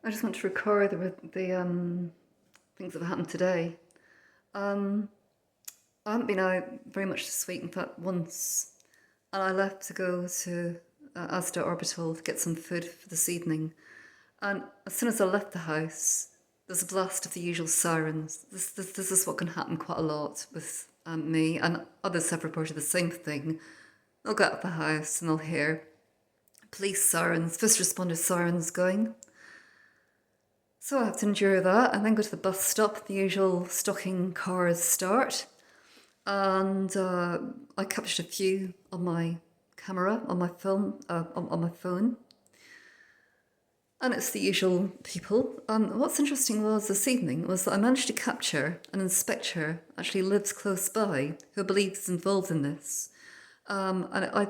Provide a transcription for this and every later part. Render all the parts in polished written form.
I just want to record the things that have happened today. Um, I haven't been out very much this week, in fact, once. And I left to go to Asda Orbital to get some food for this evening. And as soon as I left the house, there's a blast of the usual sirens. This is what can happen quite a lot with me, and others have reported the same thing. They'll get out of the house and they'll hear police sirens, first responder sirens going. So I have to endure that and then go to the bus stop. The usual stocking cars start. And I captured a few on my camera, on my film, on my phone. And it's the usual people. What's interesting was this evening was that I managed to capture an inspector actually lives close by who I believe is involved in this. The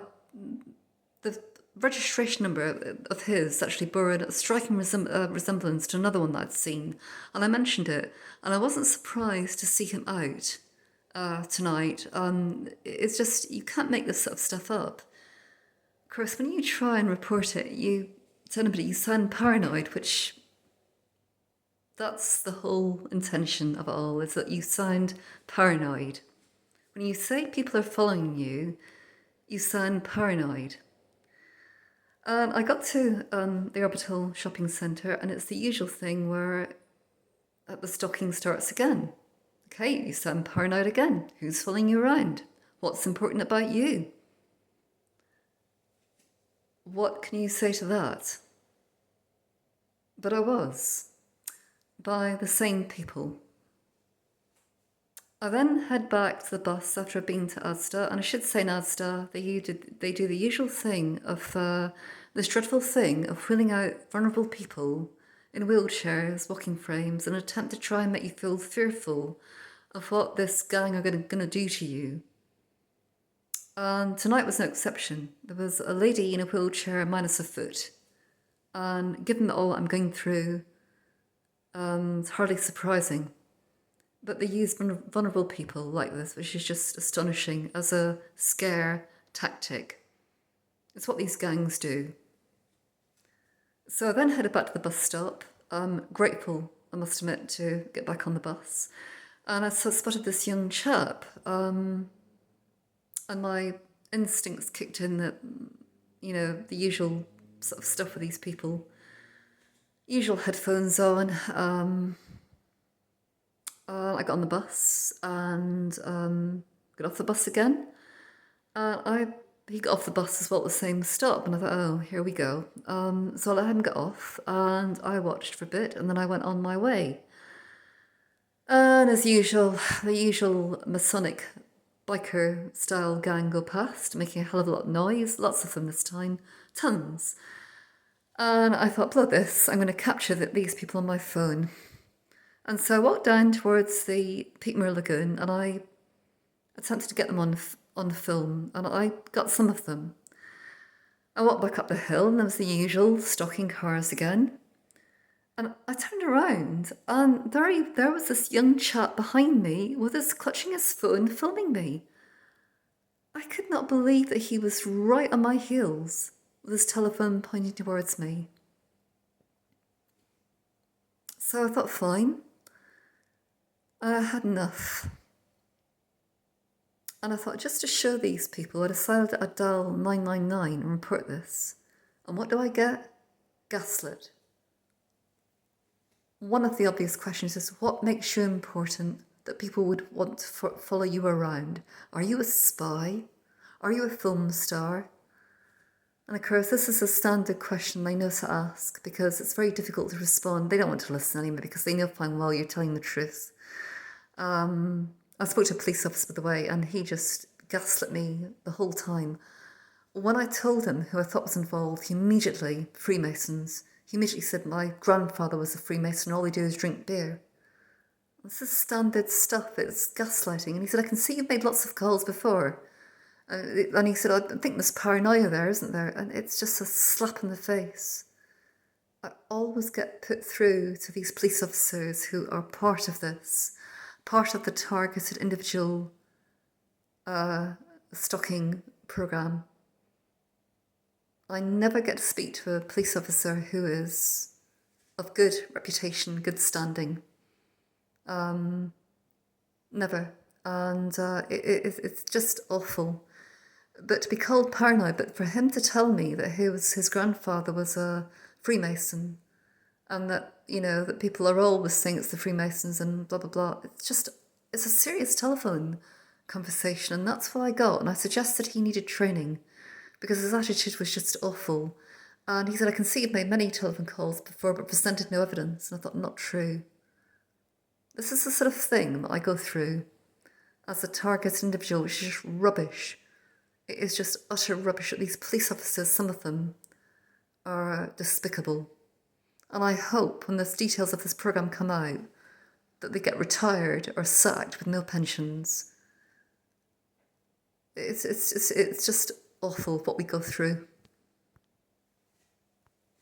registration number of his actually bore a striking resemblance to another one that I'd seen, and I mentioned it, and I wasn't surprised to see him out tonight. It's just, you can't make this sort of stuff up. Of course, when you try and report it, to anybody, you sound paranoid, which that's the whole intention of it all, is that you sound paranoid. When you say people are following you, you sound paranoid. I got to the Orbital shopping centre, and it's the usual thing where the stocking starts again. Okay, you sound paranoid again. Who's following you around? What's important about you? What can you say to that? But I was, by the same people. I then head back to the bus after I've been to Asda, and I should say in Asda, they do the usual thing of this dreadful thing of wheeling out vulnerable people in wheelchairs, walking frames, in an attempt to try and make you feel fearful of what this gang are going to do to you. And tonight was no exception. There was a lady in a wheelchair minus a foot, and given all I'm going through, it's hardly surprising. But they use vulnerable people like this, which is just astonishing, as a scare tactic. It's what these gangs do. So I then headed back to the bus stop. I'm grateful, I must admit, to get back on the bus. And I spotted this young chap, and my instincts kicked in that, the usual sort of stuff with these people. Usual headphones on. I got on the bus and got off the bus again. He got off the bus as well at the same stop, and I thought, oh, here we go. So I let him get off, and I watched for a bit, and then I went on my way. And as usual, the usual Masonic biker-style gang go past, making a hell of a lot of noise, lots of them this time, tons. And I thought, blow this, I'm going to capture these people on my phone. And so I walked down towards the Peakmere Lagoon, and I attempted to get them on film, and I got some of them. I walked back up the hill, and there was the usual stocking cars again. And I turned around, and there was this young chap behind me clutching his phone, filming me. I could not believe that he was right on my heels with his telephone pointing towards me. So I thought, fine. I had enough. And I thought, just to show these people, I decided I'd dial 999 and report this. And what do I get? Gaslit. One of the obvious questions is, what makes you important that people would want to follow you around? Are you a spy? Are you a film star? And of course, this is a standard question they know to ask, because it's very difficult to respond. They don't want to listen anyway, because they know fine well you're telling the truth. I spoke to a police officer, by the way, and he just gaslit me the whole time. When I told him who I thought was involved, Freemasons, he immediately said my grandfather was a Freemason, all they do is drink beer. This is standard stuff, it's gaslighting. And he said, I can see you've made lots of calls before. And he said, I think there's paranoia there, isn't there? And it's just a slap in the face. I always get put through to these police officers who are part of this, part of the targeted individual stalking programme. I never get to speak to a police officer who is of good reputation, good standing. Never. And it's just awful. But to be called paranoid, but for him to tell me that his grandfather was a Freemason, and that, that people are always saying it's the Freemasons and blah, blah, blah. It's a serious telephone conversation, and that's what I got. And I suggested he needed training because his attitude was just awful. And he said, I can see you've made many telephone calls before, but presented no evidence. And I thought, not true. This is the sort of thing that I go through as a target individual, which is just rubbish. It is just utter rubbish. These police officers, some of them, are despicable. And I hope when the details of this programme come out that they get retired or sacked with no pensions. It's just awful what we go through.